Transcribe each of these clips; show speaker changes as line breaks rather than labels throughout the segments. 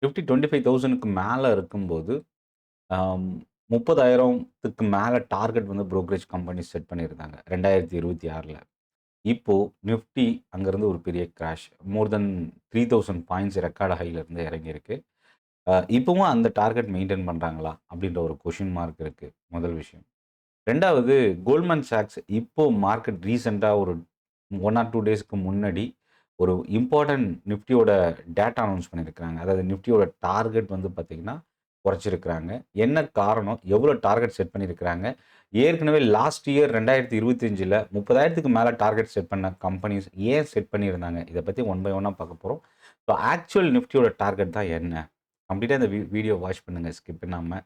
25,000க்கு மேல இருக்கும்போது, அம் 30,000த்துக்கு மேல டார்கெட் வந்து புரோக்கரேஜ் கம்பெனிஸ் செட் பண்ணியிருந்தாங்க. 2026ல. இப்போ நிஃப்டி அங்கருந்து ஒரு பெரிய கிராஷ். மோர் தென் 3000 பாயிண்ட்ஸ் ரெக்கார்ட் ஹைல இருந்து இறங்கியிருக்கு. இப்பவும் அந்த டார்கெட் மெயின்டெயின் பண்றாங்களா? அப்படின்ற ஒரு கொஸ்டின் மார்க் இருக்கு. முதல் விஷயம். 2வது கோல்ட்மன் சாக்ஸ் இப்போ மார்க்கெட் ரீசென்ட்டா ஒரு 1 ஆர் 2 டேஸ்க்கு முன்னாடி ஒரு இம்பார்ட்டன்ட் நிஃப்டியோட டேட்டா அனவுன்ஸ் பண்ணியிருக்காங்க. அதாவது நிஃப்டியோட டார்கெட் வந்து பார்த்தீங்கன்னா, குறைச்சிருக்கிறாங்க. என்ன காரணம்? எவ்வளோ டார்கெட் செட் பண்ணியிருக்கிறாங்க? ஏற்கனவே லாஸ்ட் இயர் 2025ல 30,000க்கு மேல டார்கெட் செட் பண்ண கம்பெனிஸ் ஏன் செட் பண்ணியிருந்தாங்க? இத பத்தி ஒன் பை ஒன்னா பார்க்க போறோம். ஸோ ஆக்சுவல் நிஃப்டியோட டார்கெட் தான் என்ன? கம்ப்ளீட்டா இந்த வீடியோ வாட்ச் பண்ணுங்க ஸ்கிப் பண்ணாம.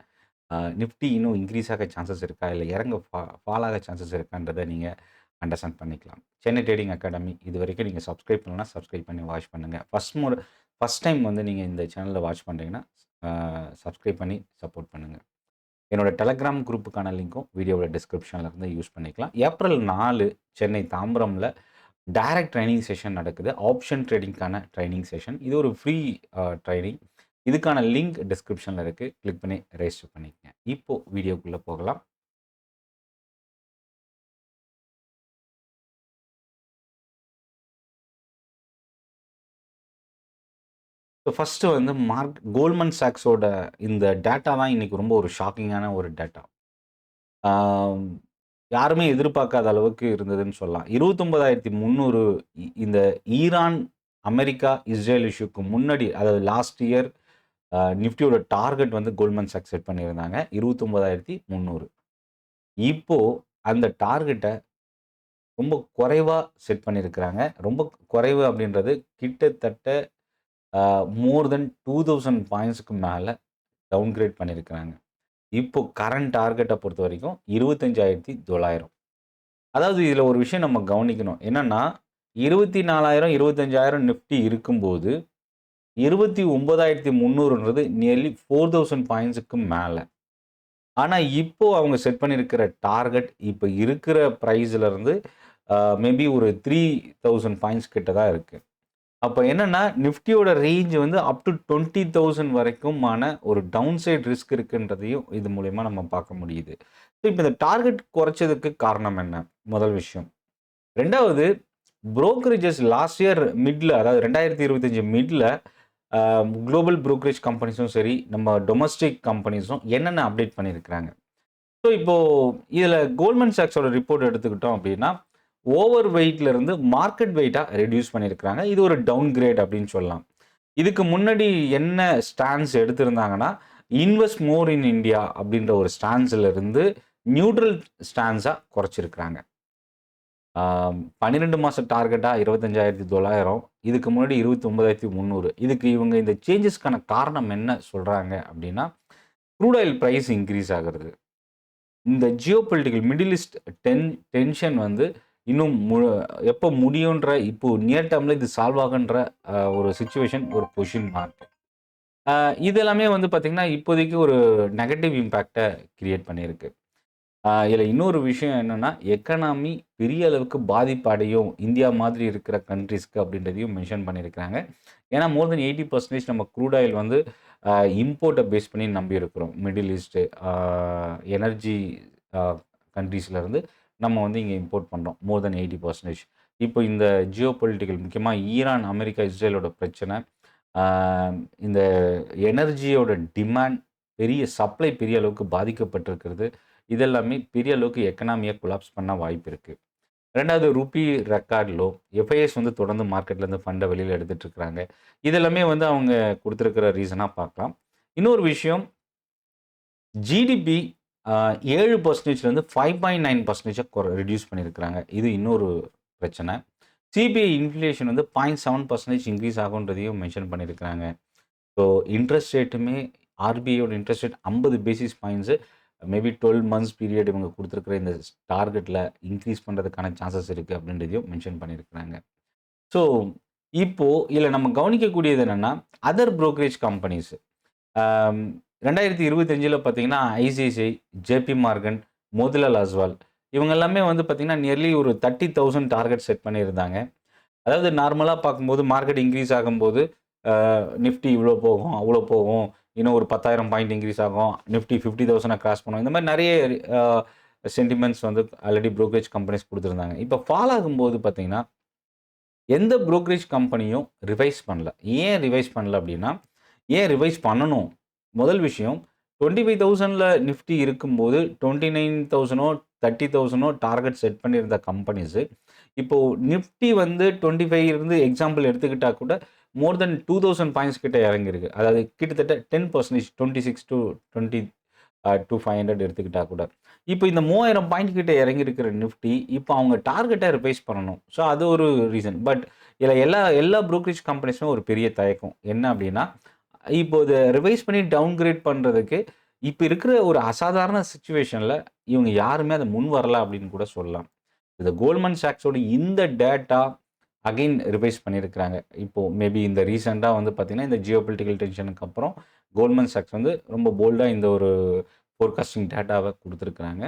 நிஃப்டி இன்னும் இன்க்ரீஸ் ஆக சான்சஸ் இருக்கா? இல்ல இறங்க ஃபால் ஆக சான்சஸ் இருக்கான்றத நீங்க அண்டர்ஸ்டாண்ட் பண்ணிக்கலாம். சென்னை ட்ரேடிங் அகாடமி இதுவரைக்கும் நீங்க சப்ஸ்கிரைப் பண்ணலனா, சப்ஸ்கிரைப் பண்ணி வாட்ச் பண்ணுங்க. ஃபர்ஸ்ட் டைம் வந்து நீங்க இந்த சேனல வாட்ச் பண்றீங்கன்னா, சப்ஸ்கிரைப் பண்ணி சப்போர்ட் பண்ணுங்க. என்னோட டெலகிராம் குரூப்புக்கான லிங்க்கும் வீடியோவோட டிஸ்கிரிப்ஷன்ல இருந்து யூஸ் பண்ணிக்கலாம். ஏப்ரல் 4 சென்னை தாம்பரம்ல டைரக்ட் ட்ரெய்னிங் செஷன் நடக்குது. ஆப்ஷன் ட்ரேடிங்க்கான ட்ரெய்னிங் செஷன். இது ஒரு ஃப்ரீ ட்ரெய்னிங். இதுக்கான லிங்க் டிஸ்கிரிப்ஷன்ல இருக்கு. கிளிக் பண்ணி ரெஜிஸ்டர் பண்ணிக்கங்க. இப்போ வீடியோக்குள்ள போகலாம். ஃபர்ஸ்ட்டு வந்து கோல்ட்மன் சாக்ஸோட இந்த டேட்டா தான் இன்னைக்கு ரொம்ப ஒரு ஷாக்கிங்கான ஒரு டேட்டா. ஆம், யாருமே எதிர்பார்க்காத அளவுக்கு இருந்ததுன்னு சொல்லலாம். 29,300 இந்த ஈரான், அமெரிக்கா, இஸ்ரேல் இஷ்யூக்கு முன்னாடி அதாவது லாஸ்ட் இயர் நிஃப்டியோட டார்கெட் வந்து கோல்ட்மன் சாக்ஸ் செட் பண்ணியிருந்தாங்க. 29,300. இப்போ அந்த டார்கெட்ட ரொம்ப குறைவா செட் பண்ணியிருக்கிறாங்க. ரொம்ப குறைவு அப்படின்றது கிட்டத்தட்ட மோர் தென் 2000 பாயிண்ட்ஸ்க்கு மேல டவுன்கிரேட் பண்ணியிருக்கிறாங்க. இப்போ கரண்ட் டார்கெட்ட பொறுத்தவரைக்கும் 25,900. அதாவது இதில ஒரு விஷயம் நம்ம கவனிக்கணும். என்னன்னா 24,000, 25,000 நிஃப்டி இருக்கும்போது 29,300ன்றது நியர்லி 4000 பாயிண்ட்ஸ்க்கு மேல. ஆனா இப்போ அவங்க செட் பண்ணியிருக்கிற டார்கெட் இப்ப இருக்கிற பிரைஸ்ல இருந்து மேபி ஒரு 3000 பாயிண்ட்ஸ் கிட்ட தான் இருக்கு. அப்ப என்னன்னா, நிஃப்டியோட ரேஞ்ச் வந்து அப் டூ 20,000 வரைக்குமான ஒரு டவுன் சைட் ரிஸ்க் இருக்குன்றதையும் இது மூலியமா நம்ம பார்க்க முடியுது. ஸோ இப்ப இந்த டார்கெட் குறைச்சதுக்கு காரணம் என்ன? முதல் விஷயம். 2வது புரோக்கரேஜஸ் லாஸ்ட் இயர் மிட்ல அதாவது 2025 மிட்ல அ குளோபல் புரோக்கரேஜ் கம்பெனிஸும் சரி, நம்ம டொமஸ்டிக் கம்பெனிஸும் என்னென்ன அப்டேட் பண்ணியிருக்கிறாங்க. ஸோ இப்போ இதில கோல்ட்மன் சாக்ஸோட ரிப்போர்ட் எடுத்துக்கிட்டோம் அப்டின்னா, ஓவர் வெயிட்ல இருந்து மார்க்கெட் வெயிட்டா ரெட்யூஸ் பண்ணியிருக்கிறாங்க. இது ஒரு டவுன் கிரேட் அப்டின்னு சொல்லலாம். இதுக்கு முன்னாடி என்ன ஸ்டான்ஸ் எடுத்திருந்தாங்கன்னா, இன்வெஸ்ட் மோர் இன் இண்டியா அப்டின்ற ஒரு ஸ்டான்ஸ்ல இருந்து நியூட்ரல் ஸ்டான்ஸா குறைச்சிருக்கிறாங்க. 12 மாச டார்கெட்டா 25,900 இதுக்கு முன்னாடி 29,300 இதுக்கு இவங்க இந்த சேஞ்சஸ்க்கான காரணம் என்ன சொல்றாங்க அப்டின்னா, க்ரூட் ஆயில் பிரைஸ் இன்கிரீஸ் ஆகுறது. இந்த ஜியோபொலிட்டிக்கல் மிடில் ஈஸ்ட் டென்ஷன் வந்து இன்னும் எப்போ முடியுன்ற இப்போ நியர் டேர்ம்ல இது சால்வ் ஆகுன்ற ஒரு சிச்சுவேஷன் ஒரு கொஸ்டின் மார்க். இது எல்லாமே வந்து பார்த்தீங்கன்னா, இப்போதைக்கு ஒரு நெகட்டிவ் இம்பேக்ட்ட கிரியேட் பண்ணியிருக்கு. இதில இன்னொரு விஷயம் என்னன்னா, எக்கனாமி பெரிய அளவுக்கு பாதிப்பு அடையும் இந்தியா மாதிரி இருக்கிற கண்ட்ரீஸ்க்கு அப்படின்றதையும் மென்ஷன் பண்ணியிருக்கிறாங்க. ஏன்னா மோர் தென் 80% நம்ம க்ரூட் ஆயில் வந்து இம்போர்ட்ட பேஸ் பண்ணி நம்பி இருக்கிறோம். மிடில் ஈஸ்ட் எனர்ஜி அ கண்ட்ரீஸ்லருந்து நம்ம வந்து இங்க இம்போர்ட் பண்றோம். மோர் தென் 80%. இப்போ இந்த ஜியோபொலிட்டிக்கல் முக்கியமா ஈரான், அமெரிக்கா, இஸ்ரேலோட பிரச்சனை, ஆ இந்த எனர்ஜியோட டிமாண்ட் சப்ளை பெரிய அளவுக்கு பாதிக்கப்பட்டிருக்கிறது. இதெல்லாமே பெரிய அளவுக்கு எக்கனாமிய கொலாப்ஸ் பண்ண வாய்ப்பு இருக்கு. 2வது ரூபி ரெக்கார்ட் லோ. எஃப்ஐஎஸ் வந்து தொடர்ந்து மார்க்கெட்லேருந்து ஃபண்ட வெளியில எடுத்துட்டு இருக்கிறாங்க. இதெல்லாமே வந்து அவங்க குடுத்திருக்கிற ரீசனா பார்க்கலாம். இன்னொரு விஷயம் ஜிடிபி 7%லேருந்து 5.9% ரெட்யூஸ் பண்ணியிருக்கிறாங்க. இது இன்னொரு பிரச்சனை. சிபிஐ இன்ஃப்ளேஷன் வந்து 0.7% இன்கிரீஸ் ஆகுன்றதையும் மென்ஷன் பண்ணியிருக்கிறாங்க. ஸோ இன்ட்ரெஸ்ட் ரேட்டுமே ஆர்பிஐயோட interest rate 50 basis points maybe 12 months period இவங்க குடுத்திருக்கிற இந்த டார்கெட்ல இன்கிரீஸ் பண்றதுக்கான சான்சஸ் இருக்கு அப்படின்றதையும் மென்ஷன் பண்ணியிருக்கிறாங்க. ஸோ இப்போ இதில நம்ம கவனிக்கக்கூடியது என்னன்னா, அதர் புரோக்கரேஜ் கம்பெனிஸ் 2025ல பார்த்தீங்கன்னா, ICICI, JP Morgan, Motilal Oswal இவங்க எல்லாமே வந்து பார்த்தீங்கன்னா, நியர்லி ஒரு 30,000 டார்கெட் செட் பண்ணியிருந்தாங்க. அதாவது நார்மலா பார்க்கும்போது மார்க்கெட் இன்கிரீஸ் ஆகும்போது நிஃப்டி இவ்வளோ போகும், அவ்வளோ போகும், இன்னும் ஒரு 10,000 பாயிண்ட் இன்க்ரீஸ் ஆகும், நிஃப்டி 50,000 கிராஸ் பண்ணும். இந்த மாதிரி நிறைய சென்டிமெண்ட்ஸ் வந்து ஆல்ரெடி ப்ரோக்கரேஜ் கம்பெனிஸ் கொடுத்துருந்தாங்க. இப்போ ஃபால் ஆகும்போது பார்த்தீங்கன்னா, எந்த ப்ரோக்கரேஜ் கம்பெனியும் ரிவைஸ் பண்ணல. ஏன் ரிவைஸ் பண்ணல அப்படின்னா, ஏன் ரிவைஸ் பண்ணணும்? முதல் விஷயம் 25,000ல நிஃப்டி இருக்கும்போது 29,000ஓ 30,000ஓ டார்கெட் செட் பண்ணியிருந்த கம்பெனிஸு, இப்போ நிஃப்டி வந்து 25 இருந்து எக்ஸாம்பிள் எடுத்துக்கிட்டா கூட மோர் தென் 2000 பாயிண்ட்ஸ் கிட்ட இறங்கியிருக்கு. அதாவது கிட்டத்தட்ட 10% 26 டூ 20 டூ 500 எடுத்துக்கிட்டா கூட. இப்போ இந்த 3000 பாயிண்ட் கிட்ட இறங்கியிருக்கிற நிஃப்டி, இப்போ அவங்க டார்கெட்ட ரிவைஸ் பண்ணணும். ஸோ அது ஒரு ரீசன். பட் இதுல எல்லா எல்லா ப்ரோக்கரேஜ் கம்பெனிஸும் ஒரு பெரிய தயக்கம். என்ன அப்படின்னா, இப்போ இத ரிவைஸ் பண்ணி டவுன்கிரேட் பண்றதுக்கு, இப்ப இருக்கிற ஒரு அசாதாரண சிச்சுவேஷன்ல இவங்க யாருமே அத முன் வரல அப்படின்னு கூட சொல்லலாம். இந்த கோல்ட்மன் சாக்ஸோட இந்த டேட்டா அகைன் ரிவைஸ் பண்ணியிருக்கிறாங்க. இப்போ மேபி இந்த ரீசென்ட்டா வந்து பார்த்தீங்கன்னா, இந்த ஜியோபொலிட்டிக்கல் டென்ஷனுக்கு அப்புறம் கோல்ட்மன் சாக்ஸ் வந்து ரொம்ப போல்டா இந்த ஒரு ஃபோர்காஸ்டிங் டேட்டாவ குடுத்துருக்காங்க.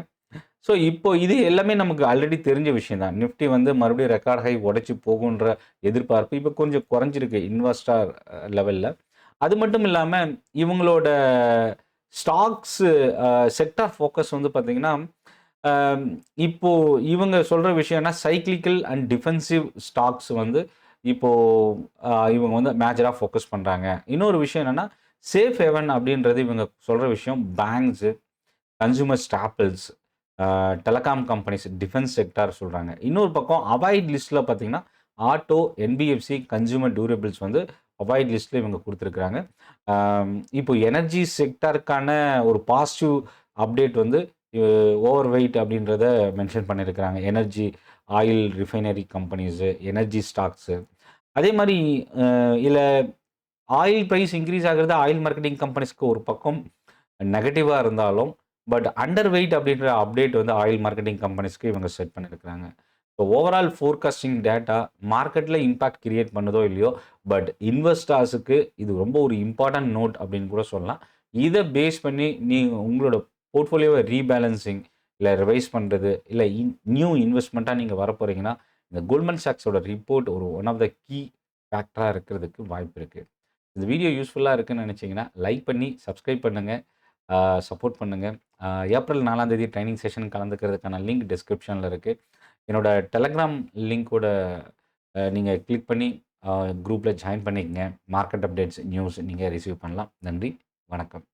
ஸோ இப்போ இது எல்லாமே நமக்கு ஆல்ரெடி தெரிஞ்ச விஷயம் தான். நிஃப்டி வந்து மறுபடியும் ரெக்கார்ட் ஹை உடைச்சு போகுன்ற எதிர்பார்ப்பு இப்ப கொஞ்சம் குறைஞ்சிருக்கு இன்வெஸ்டார் லெவல்ல. அது மட்டும் இல்லாம இவங்களோட ஸ்டாக்ஸ் செக்டார் ஃபோக்கஸ் வந்து பார்த்தீங்கன்னா, அம் இப்போ இவங்க சொல்ற விஷயம்னா சைக்ளிக்கல் அண்ட் டிஃபென்சிவ் ஸ்டாக்ஸ் வந்து இப்போ இவங்க வந்து மேஜரா ஃபோக்கஸ் பண்றாங்க. இன்னொரு விஷயம் என்னன்னா, சேஃப் ஹேவன் அப்படின்றது இவங்க சொல்ற விஷயம் banks, consumer staples, telecom companies, defence sector சொல்றாங்க. இன்னொரு பக்கம் அவாய்ட் லிஸ்ட்ல பார்த்தீங்கன்னா, ஆட்டோ, என்பிஎஃப்சி, கன்சூமர் டியூரபிள்ஸ் வந்து அவாய்ட் லிஸ்ட்ல இவங்க குடுத்துருக்காங்க. இப்போ எனர்ஜி செக்டாருக்கான ஒரு பாசிட்டிவ் அப்டேட் வந்து ஓவர் வெயிட் அப்படின்றத மென்ஷன் பண்ணியிருக்கிறாங்க. Energy, oil refinery companies, energy stocks. அதே மாரி இதுல ஆயில் பிரைஸ் இன்கிரீஸ் ஆகுறது ஆயில் மார்க்கெட்டிங் கம்பெனிஸ்க்கு ஒரு பக்கம் நெகட்டிவா இருந்தாலும், பட் அண்டர் வெயிட் அப்படின்ற அப்டேட் வந்து ஆயில் மார்க்கெட்டிங் கம்பெனிஸ்க்கு இவங்க செட் பண்ணியிருக்கிறாங்க. ஸோ ஓவரால் ஃபோர்காஸ்டிங் டேட்டா மார்க்கெட்ல இம்பாக்ட் கிரியேட் பண்ணுதோ இல்லையோ, பட் இன்வெஸ்டர்ஸுக்கு இது ரொம்ப ஒரு இம்பார்ட்டன்ட் நோட் அப்படின்னு கூட சொல்லலாம். இத பேஸ் பண்ணி நீங்க உங்களோட போர்ட்ஃபோலியோவ ரீபேலன்சிங், இல்ல ரிவைஸ் பண்றது, இல்ல நியூ இன்வெஸ்ட்மென்ட்டா நீங்க வரப்போறீங்கன்னா, இந்த கோல்ட்மன் சாக்ஸோட ரிப்போர்ட் ஒரு ஒன் ஆஃப் த கீ ஃபேக்டரா இருக்கிறதுக்கு வாய்ப்பு இருக்கு. இந்த வீடியோ யூஸ்ஃபுல்லா இருக்குன்னு நினைச்சீங்கன்னா, லைக் பண்ணி சப்ஸ்கிரைப் பண்ணுங்க. சப்போர்ட் பண்ணுங்க. ஏப்ரல் 4ஆம் தேதி ட்ரெய்னிங் செஷன் கலந்துக்கிறதுக்கான லிங்க் டிஸ்கிரிப்ஷன்ல இருக்கு. என்னோட டெலகிராம் லிங்க்கோட நீங்க கிளிக் பண்ணி குரூப்ல ஜாயின் பண்ணிக்கங்க. மார்க்கெட் அப்டேட்ஸ், நியூஸ் நீங்க ரிசீவ் பண்ணலாம். நன்றி, வணக்கம்.